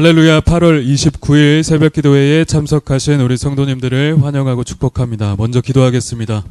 할렐루야. 8월 29일 새벽 기도회에 참석하신 우리 성도님들을 환영하고 축복합니다. 먼저 기도하겠습니다.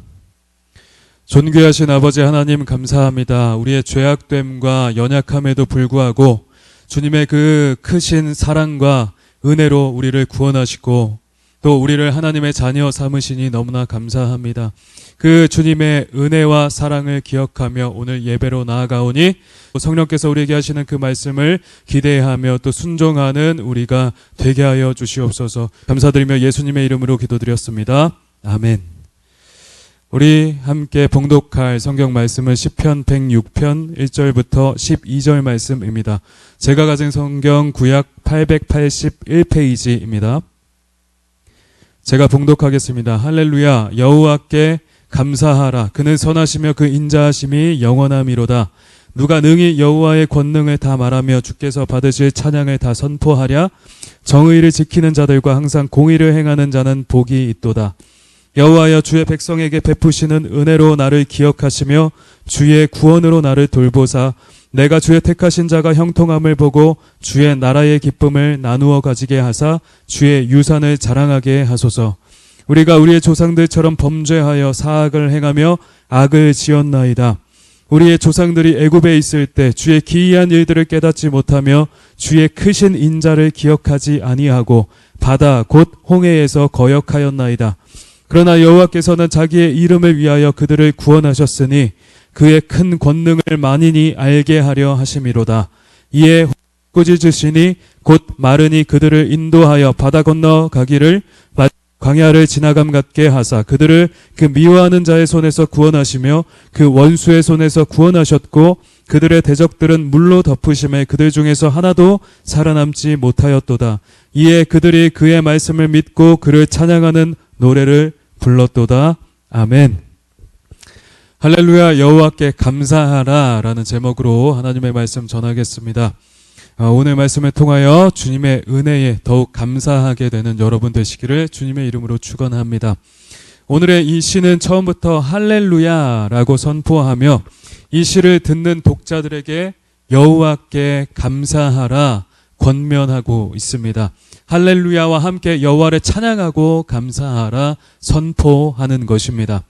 존귀하신 아버지 하나님 감사합니다. 우리의 죄악됨과 연약함에도 불구하고 주님의 그 크신 사랑과 은혜로 우리를 구원하시고 또 우리를 하나님의 자녀 삼으시니 너무나 감사합니다. 그 주님의 은혜와 사랑을 기억하며 오늘 예배로 나아가오니 성령께서 우리에게 하시는 그 말씀을 기대하며 또 순종하는 우리가 되게 하여 주시옵소서. 감사드리며 예수님의 이름으로 기도드렸습니다. 아멘. 우리 함께 봉독할 성경 말씀은 시편 106편 1절부터 12절 말씀입니다. 제가 가진 성경 구약 881페이지입니다. 제가 봉독하겠습니다. 할렐루야. 여호와께 감사하라. 그는 선하시며 그 인자하심이 영원함이로다. 누가 능히 여호와의 권능을 다 말하며 주께서 받으실 찬양을 다 선포하랴. 정의를 지키는 자들과 항상 공의를 행하는 자는 복이 있도다. 여호와여, 주의 백성에게 베푸시는 은혜로 나를 기억하시며 주의 구원으로 나를 돌보사 내가 주의 택하신 자가 형통함을 보고 주의 나라의 기쁨을 나누어 가지게 하사 주의 유산을 자랑하게 하소서. 우리가 우리의 조상들처럼 범죄하여 사악을 행하며 악을 지었나이다. 우리의 조상들이 애굽에 있을 때 주의 기이한 일들을 깨닫지 못하며 주의 크신 인자를 기억하지 아니하고 바다 곧 홍해에서 거역하였나이다. 그러나 여호와께서는 자기의 이름을 위하여 그들을 구원하셨으니 그의 큰 권능을 만인이 알게 하려 하심이로다. 이에 꾸짖으시니 곧 마르니 그들을 인도하여 바다 건너 가기를 광야를 지나감 같게 하사 그들을 그 미워하는 자의 손에서 구원하시며 그 원수의 손에서 구원하셨고 그들의 대적들은 물로 덮으심에 그들 중에서 하나도 살아남지 못하였도다. 이에 그들이 그의 말씀을 믿고 그를 찬양하는 노래를 불렀도다. 아멘. 할렐루야. 여호와께 감사하라 라는 제목으로 하나님의 말씀 전하겠습니다. 오늘 말씀을 통하여 주님의 은혜에 더욱 감사하게 되는 여러분 되시기를 주님의 이름으로 축원합니다. 오늘의 이 시는 처음부터 할렐루야라고 선포하며 이 시를 듣는 독자들에게 여호와께 감사하라 권면하고 있습니다. 할렐루야와 함께 여호와를 찬양하고 감사하라 선포하는 것입니다.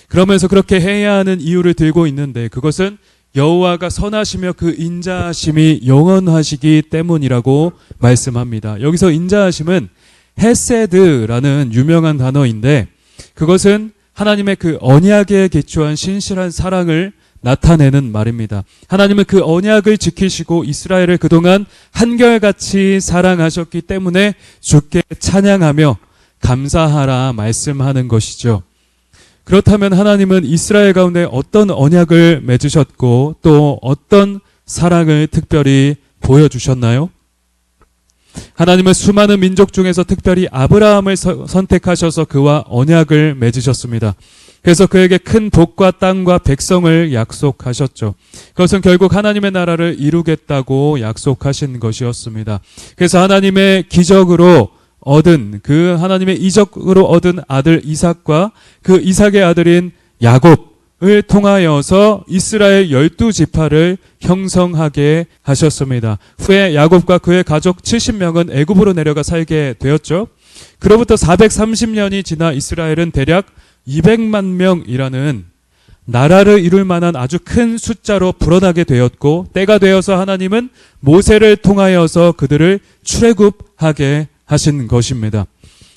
그러면서 그렇게 해야 하는 이유를 들고 있는데 그것은 여호와가 선하시며 그 인자하심이 영원하시기 때문이라고 말씀합니다. 여기서 인자하심은 헤세드라는 유명한 단어인데 그것은 하나님의 그 언약에 기초한 신실한 사랑을 나타내는 말입니다. 하나님은 그 언약을 지키시고 이스라엘을 그동안 한결같이 사랑하셨기 때문에 주께 찬양하며 감사하라 말씀하는 것이죠. 그렇다면 하나님은 이스라엘 가운데 어떤 언약을 맺으셨고 또 어떤 사랑을 특별히 보여주셨나요? 하나님은 수많은 민족 중에서 특별히 아브라함을 선택하셔서 그와 언약을 맺으셨습니다. 그래서 그에게 큰 복과 땅과 백성을 약속하셨죠. 그것은 결국 하나님의 나라를 이루겠다고 약속하신 것이었습니다. 그래서 하나님의 기적으로 얻은 그 하나님의 이적으로 얻은 아들 이삭과 그 이삭의 아들인 야곱을 통하여서 이스라엘 12지파를 형성하게 하셨습니다. 후에 야곱과 그의 가족 70명은 애굽으로 내려가 살게 되었죠. 그로부터 430년이 지나 이스라엘은 대략 200만 명이라는 나라를 이룰 만한 아주 큰 숫자로 불어나게 되었고 때가 되어서 하나님은 모세를 통하여서 그들을 출애굽하게 하신 것입니다.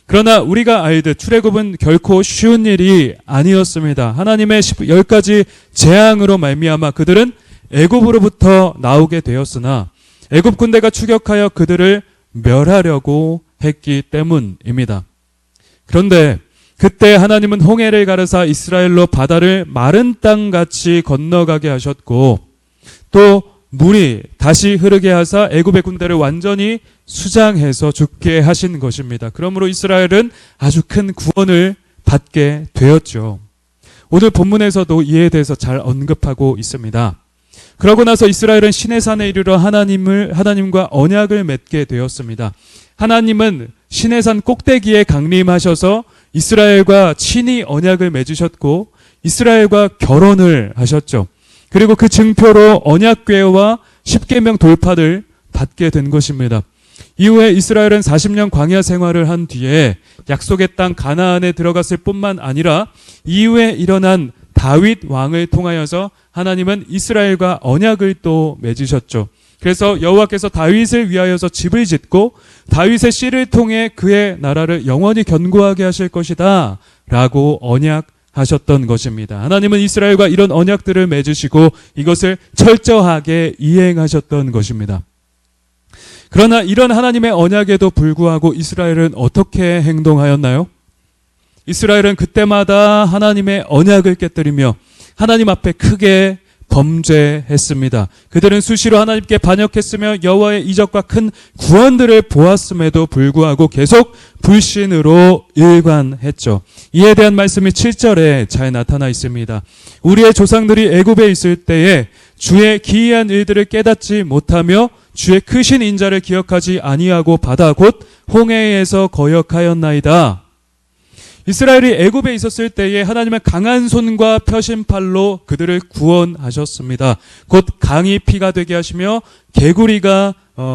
그러나 우리가 알듯 출애굽은 결코 쉬운 일이 아니었습니다. 하나님의 10가지 재앙으로 말미암아 그들은 애굽으로부터 나오게 되었으나 애굽 군대가 추격하여 그들을 멸하려고 했기 때문입니다. 그런데 그때 하나님은 홍해를 가르사 이스라엘로 바다를 마른 땅같이 건너가게 하셨고 또 물이 다시 흐르게 하사 애굽의 군대를 완전히 수장해서 죽게 하신 것입니다. 그러므로 이스라엘은 아주 큰 구원을 받게 되었죠. 오늘 본문에서도 이에 대해서 잘 언급하고 있습니다. 그러고 나서 이스라엘은 시내산에 이르러 하나님과 언약을 맺게 되었습니다. 하나님은 시내산 꼭대기에 강림하셔서 이스라엘과 친히 언약을 맺으셨고 이스라엘과 결혼을 하셨죠. 그리고 그 증표로 언약궤와 십계명 돌파를 받게 된 것입니다. 이후에 이스라엘은 40년 광야 생활을 한 뒤에 약속의 땅 가나안에 들어갔을 뿐만 아니라 이후에 일어난 다윗 왕을 통하여서 하나님은 이스라엘과 언약을 또 맺으셨죠. 그래서 여호와께서 다윗을 위하여서 집을 짓고 다윗의 씨를 통해 그의 나라를 영원히 견고하게 하실 것이다 라고 언약하셨던 것입니다. 하나님은 이스라엘과 이런 언약들을 맺으시고 이것을 철저하게 이행하셨던 것입니다. 그러나 이런 하나님의 언약에도 불구하고 이스라엘은 어떻게 행동하였나요? 이스라엘은 그때마다 하나님의 언약을 깨뜨리며 하나님 앞에 크게 범죄했습니다. 그들은 수시로 하나님께 반역했으며 여호와의 이적과 큰 구원들을 보았음에도 불구하고 계속 불신으로 일관했죠. 이에 대한 말씀이 7절에 잘 나타나 있습니다. 우리의 조상들이 애굽에 있을 때에 주의 기이한 일들을 깨닫지 못하며 주의 크신 인자를 기억하지 아니하고 바다 곧 홍해에서 거역하였나이다. 이스라엘이 애굽에 있었을 때에 하나님은 강한 손과 펴신 팔로 그들을 구원하셨습니다. 곧 강이 피가 되게 하시며 개구리가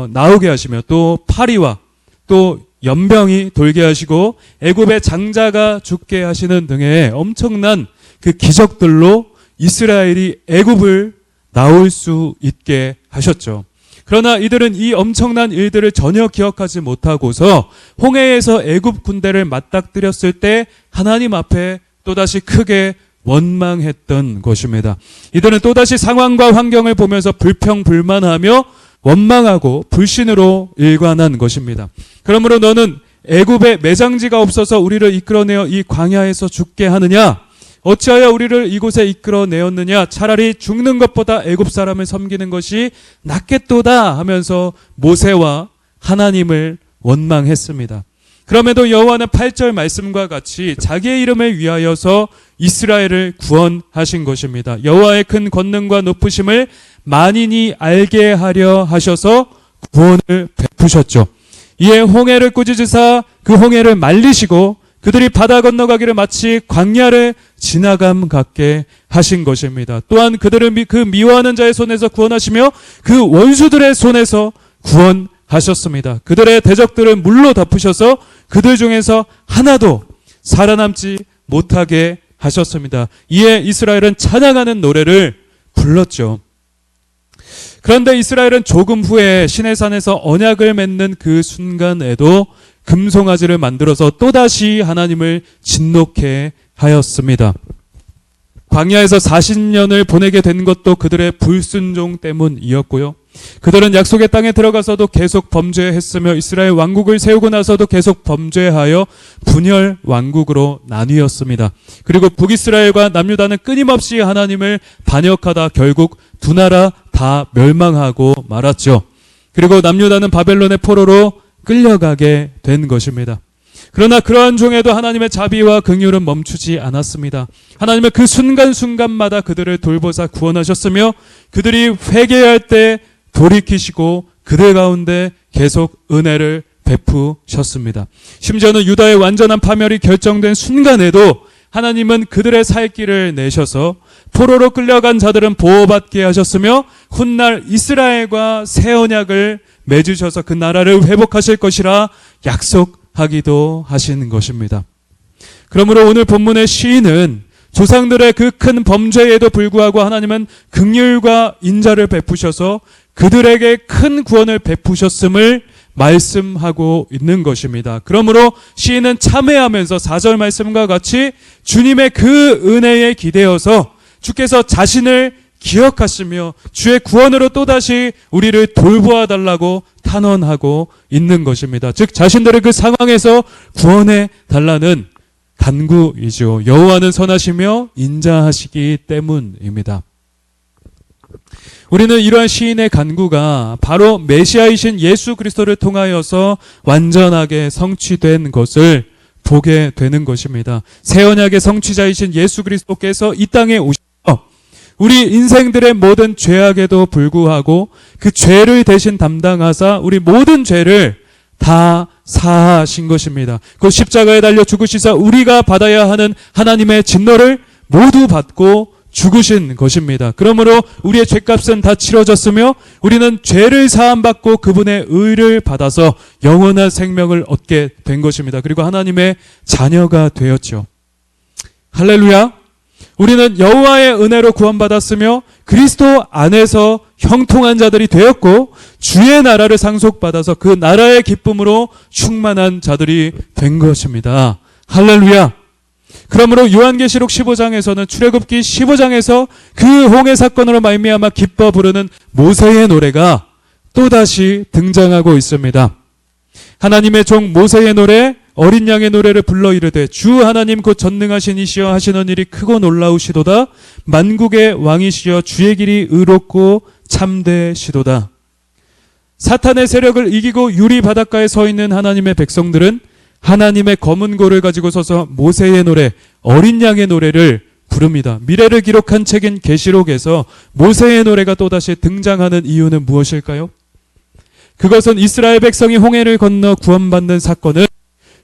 나오게 하시며 또 파리와 또 연병이 돌게 하시고 애굽의 장자가 죽게 하시는 등의 엄청난 그 기적들로 이스라엘이 애굽을 나올 수 있게 하셨죠. 그러나 이들은 이 엄청난 일들을 전혀 기억하지 못하고서 홍해에서 애굽 군대를 맞닥뜨렸을 때 하나님 앞에 또다시 크게 원망했던 것입니다. 이들은 또다시 상황과 환경을 보면서 불평불만하며 원망하고 불신으로 일관한 것입니다. 그러므로 너는 애굽에 매장지가 없어서 우리를 이끌어내어 이 광야에서 죽게 하느냐? 어찌하여 우리를 이곳에 이끌어내었느냐? 차라리 죽는 것보다 애굽 사람을 섬기는 것이 낫겠도다 하면서 모세와 하나님을 원망했습니다. 그럼에도 여호와는 8절 말씀과 같이 자기의 이름을 위하여서 이스라엘을 구원하신 것입니다. 여호와의 큰 권능과 높으심을 만인이 알게 하려 하셔서 구원을 베푸셨죠. 이에 홍해를 꾸짖으사 그 홍해를 말리시고 그들이 바다 건너가기를 마치 광야를 지나감 같게 하신 것입니다. 또한 그들을 그 미워하는 자의 손에서 구원하시며 그 원수들의 손에서 구원하셨습니다. 그들의 대적들을 물로 덮으셔서 그들 중에서 하나도 살아남지 못하게 하셨습니다. 이에 이스라엘은 찬양하는 노래를 불렀죠. 그런데 이스라엘은 조금 후에 시내산에서 언약을 맺는 그 순간에도 금송아지를 만들어서 또다시 하나님을 진노케 하였습니다. 광야에서 40년을 보내게 된 것도 그들의 불순종 때문이었고요. 그들은 약속의 땅에 들어가서도 계속 범죄했으며 이스라엘 왕국을 세우고 나서도 계속 범죄하여 분열 왕국으로 나뉘었습니다. 그리고 북이스라엘과 남유다는 끊임없이 하나님을 반역하다 결국 두 나라 다 멸망하고 말았죠. 그리고 남유다는 바벨론의 포로로 끌려가게 된 것입니다. 그러나 그러한 중에도 하나님의 자비와 긍휼은 멈추지 않았습니다. 하나님은 그 순간순간마다 그들을 돌보사 구원하셨으며 그들이 회개할 때 돌이키시고 그들 가운데 계속 은혜를 베푸셨습니다. 심지어는 유다의 완전한 파멸이 결정된 순간에도 하나님은 그들의 살 길을 내셔서 포로로 끌려간 자들은 보호받게 하셨으며 훗날 이스라엘과 새 언약을 맺으셔서 그 나라를 회복하실 것이라 약속하기도 하신 것입니다. 그러므로 오늘 본문의 시인은 조상들의 그 큰 범죄에도 불구하고 하나님은 긍휼과 인자를 베푸셔서 그들에게 큰 구원을 베푸셨음을 말씀하고 있는 것입니다. 그러므로 시인은 참회하면서 4절 말씀과 같이 주님의 그 은혜에 기대어서 주께서 자신을 기억하시며 주의 구원으로 또다시 우리를 돌보아 달라고 탄원하고 있는 것입니다. 즉 자신들의 그 상황에서 구원해 달라는 간구이죠. 여호와는 선하시며 인자하시기 때문입니다. 우리는 이러한 시인의 간구가 바로 메시아이신 예수 그리스도를 통하여서 완전하게 성취된 것을 보게 되는 것입니다. 새 언약의 성취자이신 예수 그리스도께서 이 땅에 오셔서 우리 인생들의 모든 죄악에도 불구하고 그 죄를 대신 담당하사 우리 모든 죄를 다 사하신 것입니다. 그 십자가에 달려 죽으시사 우리가 받아야 하는 하나님의 진노를 모두 받고 죽으신 것입니다. 그러므로 우리의 죄값은 다 치러졌으며 우리는 죄를 사함받고 그분의 의를 받아서 영원한 생명을 얻게 된 것입니다. 그리고 하나님의 자녀가 되었죠. 할렐루야. 우리는 여호와의 은혜로 구원받았으며 그리스도 안에서 형통한 자들이 되었고 주의 나라를 상속받아서 그 나라의 기쁨으로 충만한 자들이 된 것입니다. 할렐루야. 그러므로 요한계시록 15장에서는 출애굽기 15장에서 그 홍해 사건으로 말미암아 기뻐 부르는 모세의 노래가 또다시 등장하고 있습니다. 하나님의 종 모세의 노래, 어린 양의 노래를 불러 이르되 주 하나님 곧 전능하신 이시여 하시는 일이 크고 놀라우시도다. 만국의 왕이시여 주의 길이 의롭고 참되시도다. 사탄의 세력을 이기고 유리 바닷가에 서 있는 하나님의 백성들은 하나님의 검은 고를 가지고 서서 모세의 노래, 어린 양의 노래를 부릅니다. 미래를 기록한 책인 계시록에서 모세의 노래가 또다시 등장하는 이유는 무엇일까요? 그것은 이스라엘 백성이 홍해를 건너 구원받는 사건은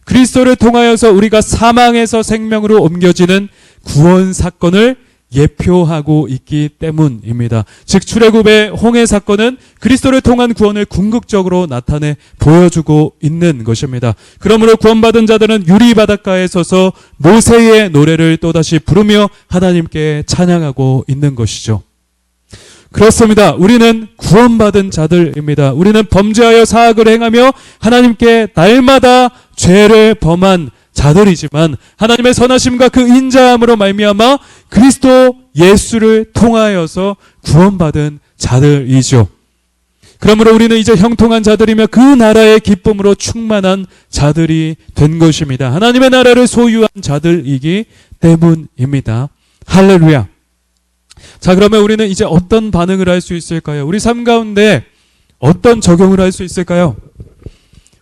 그리스도를 통하여서 우리가 사망에서 생명으로 옮겨지는 구원 사건을 예표하고 있기 때문입니다. 즉 출애굽의 홍해 사건은 그리스도를 통한 구원을 궁극적으로 나타내 보여주고 있는 것입니다. 그러므로 구원받은 자들은 유리 바닷가에 서서 모세의 노래를 또다시 부르며 하나님께 찬양하고 있는 것이죠. 그렇습니다. 우리는 구원받은 자들입니다. 우리는 범죄하여 사악을 행하며 하나님께 날마다 죄를 범한 자들이지만 하나님의 선하심과 그 인자함으로 말미암아 그리스도 예수를 통하여서 구원받은 자들이죠. 그러므로 우리는 이제 형통한 자들이며 그 나라의 기쁨으로 충만한 자들이 된 것입니다. 하나님의 나라를 소유한 자들이기 때문입니다. 할렐루야. 자, 그러면 우리는 이제 어떤 반응을 할 수 있을까요? 우리 삶 가운데 어떤 적용을 할 수 있을까요?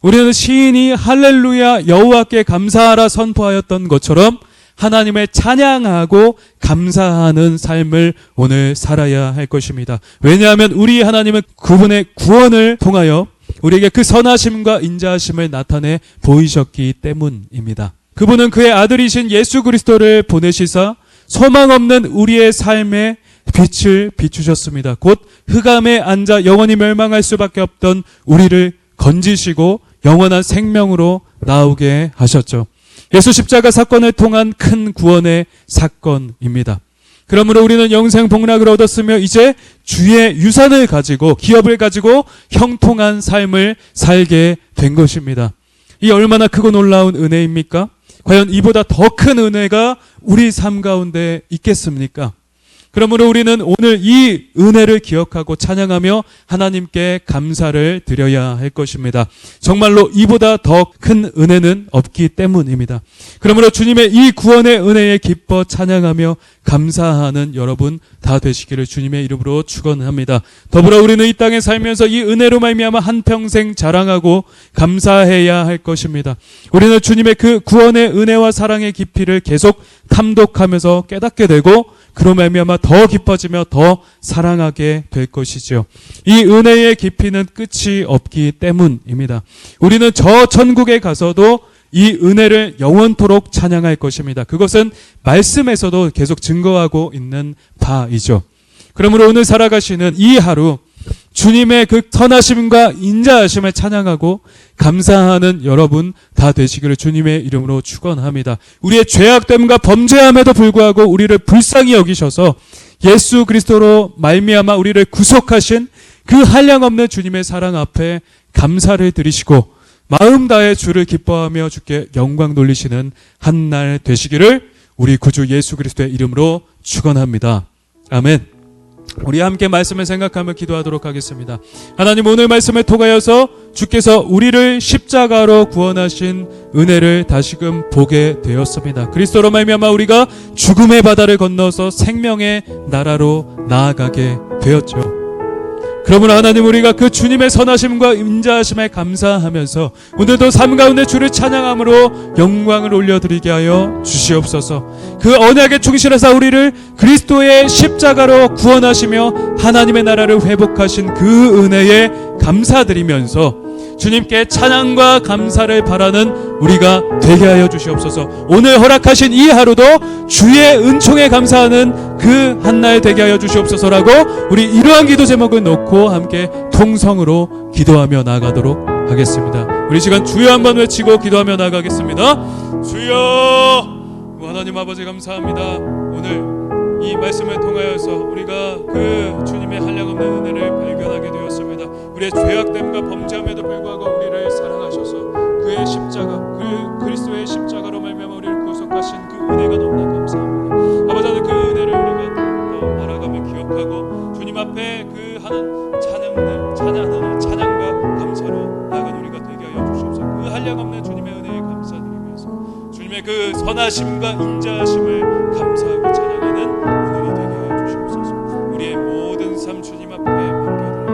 우리는 시인이 할렐루야 여호와께 감사하라 선포하였던 것처럼 하나님을 찬양하고 감사하는 삶을 오늘 살아야 할 것입니다. 왜냐하면 우리 하나님은 그분의 구원을 통하여 우리에게 그 선하심과 인자하심을 나타내 보이셨기 때문입니다. 그분은 그의 아들이신 예수 그리스도를 보내시사 소망 없는 우리의 삶에 빛을 비추셨습니다. 곧 흑암에 앉아 영원히 멸망할 수밖에 없던 우리를 건지시고 영원한 생명으로 나오게 하셨죠. 예수 십자가 사건을 통한 큰 구원의 사건입니다. 그러므로 우리는 영생 복락을 얻었으며 이제 주의 유산을 가지고 기업을 가지고 형통한 삶을 살게 된 것입니다. 이 얼마나 크고 놀라운 은혜입니까? 과연 이보다 더 큰 은혜가 우리 삶 가운데 있겠습니까? 그러므로 우리는 오늘 이 은혜를 기억하고 찬양하며 하나님께 감사를 드려야 할 것입니다. 정말로 이보다 더 큰 은혜는 없기 때문입니다. 그러므로 주님의 이 구원의 은혜에 기뻐 찬양하며 감사하는 여러분 다 되시기를 주님의 이름으로 축원합니다. 더불어 우리는 이 땅에 살면서 이 은혜로 말미암아 한평생 자랑하고 감사해야 할 것입니다. 우리는 주님의 그 구원의 은혜와 사랑의 깊이를 계속 탐독하면서 깨닫게 되고 그로 말미암아 더 깊어지며 더 사랑하게 될 것이죠. 이 은혜의 깊이는 끝이 없기 때문입니다. 우리는 저 천국에 가서도 이 은혜를 영원토록 찬양할 것입니다. 그것은 말씀에서도 계속 증거하고 있는 바이죠. 그러므로 오늘 살아가시는 이 하루 주님의 그 선하심과 인자하심을 찬양하고 감사하는 여러분 다 되시기를 주님의 이름으로 축원합니다. 우리의 죄악됨과 범죄함에도 불구하고 우리를 불쌍히 여기셔서 예수 그리스도로 말미암아 우리를 구속하신 그 한량없는 주님의 사랑 앞에 감사를 드리시고 마음 다해 주를 기뻐하며 주께 영광 돌리시는 한 날 되시기를 우리 구주 예수 그리스도의 이름으로 축원합니다. 아멘. 우리 함께 말씀을 생각하며 기도하도록 하겠습니다. 하나님, 오늘 말씀을 통하여서 주께서 우리를 십자가로 구원하신 은혜를 다시금 보게 되었습니다. 그리스도로 말미암아 우리가 죽음의 바다를 건너서 생명의 나라로 나아가게 되었죠. 그러므로 하나님, 우리가 그 주님의 선하심과 인자하심에 감사하면서 오늘도 삶 가운데 주를 찬양함으로 영광을 올려드리게 하여 주시옵소서. 그 언약에 충실해서 우리를 그리스도의 십자가로 구원하시며 하나님의 나라를 회복하신 그 은혜에 감사드리면서 주님께 찬양과 감사를 바라는 우리가 되게 하여 주시옵소서. 오늘 허락하신 이 하루도 주의 은총에 감사하는 그 한날 되게 하여 주시옵소서라고 우리 이러한 기도 제목을 놓고 함께 통성으로 기도하며 나아가도록 하겠습니다. 우리 시간 주여 한번 외치고 기도하며 나아가겠습니다. 주여, 하나님 아버지 감사합니다. 오늘 이 말씀을 통하여서 우리가 그 주님의 한량없는 은혜를 발견하게 되었습니다. 우리의 죄악됨과 범죄함에도 불구하고 우리를 사랑하셔서 그의 십자가, 그 그리스도의 십자가로 말미암아 우리를 구속하신 그 은혜가 너무나 감사합니다. 아버지, 그 은혜를 우리가 더 알아가며 기억하고 주님 앞에 그 하는 찬양과 감사로 나아간 우리가 되게 하여 주시옵소서. 그 한량없는 주님의 은혜에 감사드리면서 주님의 그 선하심과 인자하심을 감사하고 찬양하는 오늘이 되게 하여 주시옵소서. 우리의 모든 삶 주님 앞에 맡겨드립니다.